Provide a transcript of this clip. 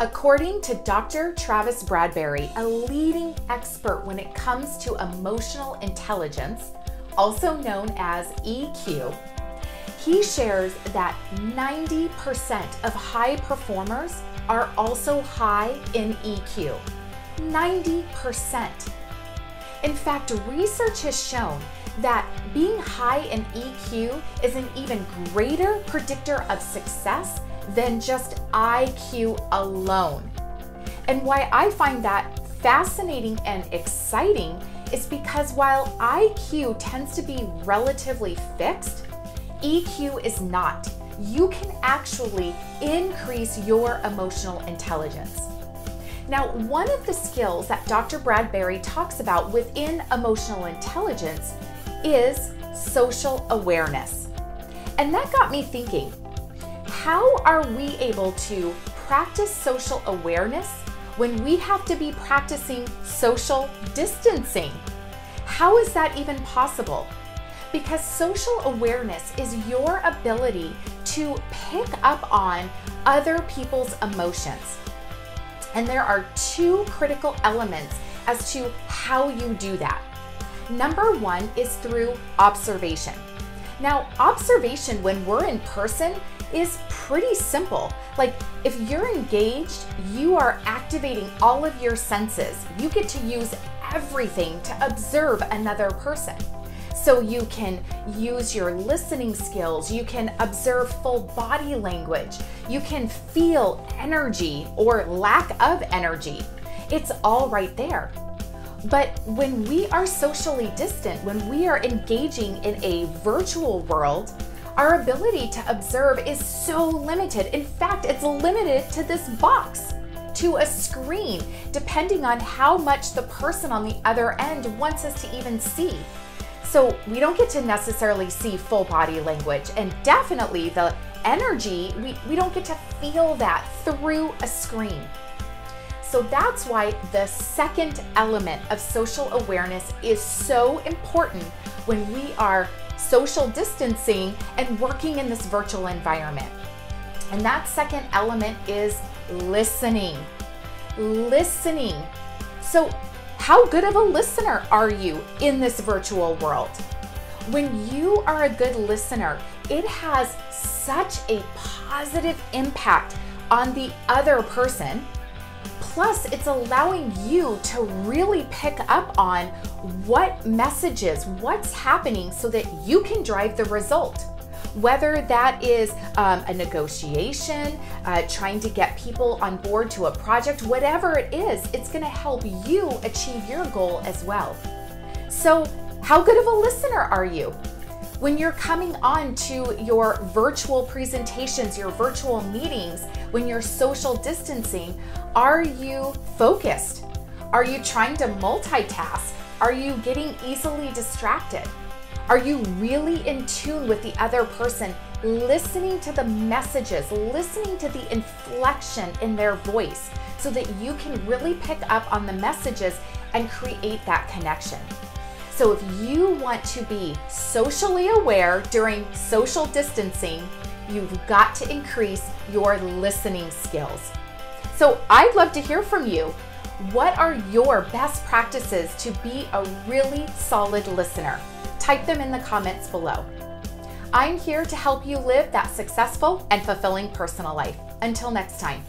According to Dr. Travis Bradberry, a leading expert when it comes to emotional intelligence, also known as EQ, he shares that 90% of high performers are also high in EQ. 90%. In fact, research has shown that being high in EQ is an even greater predictor of success than just IQ alone. And why I find that fascinating and exciting is because while IQ tends to be relatively fixed, EQ is not. You can actually increase your emotional intelligence. Now, one of the skills that Dr. Bradberry talks about within emotional intelligence is social awareness. And that got me thinking, how are we able to practice social awareness when we have to be practicing social distancing? How is that even possible? Because social awareness is your ability to pick up on other people's emotions. And there are two critical elements as to how you do that. Number one is through observation. Now, observation when we're in person is pretty simple. Like if you're engaged, you are activating all of your senses. You get to use everything to observe another person. So you can use your listening skills, you can observe full body language, you can feel energy or lack of energy. It's all right there. But when we are socially distant, when we are engaging in a virtual world, our ability to observe is so limited. In fact, it's limited to this box, to a screen, depending on how much the person on the other end wants us to even see. So we don't get to necessarily see full body language, and definitely the energy, we don't get to feel that through a screen. So that's why the second element of social awareness is so important when we are social distancing and working in this virtual environment. And that second element is listening. Listening. So how good of a listener are you in this virtual world? When you are a good listener, it has such a positive impact on the other person. Plus, it's allowing you to really pick up on what messages, what's happening so that you can drive the result. Whether that is a negotiation, trying to get people on board to a project, whatever it is, it's going to help you achieve your goal as well. So, how good of a listener are you? When you're coming on to your virtual presentations, your virtual meetings, when you're social distancing, are you focused? Are you trying to multitask? Are you getting easily distracted? Are you really in tune with the other person, listening to the messages, listening to the inflection in their voice so that you can really pick up on the messages and create that connection? So if you want to be socially aware during social distancing, you've got to increase your listening skills. So I'd love to hear from you. What are your best practices to be a really solid listener? Type them in the comments below. I'm here to help you live that successful and fulfilling personal life. Until next time.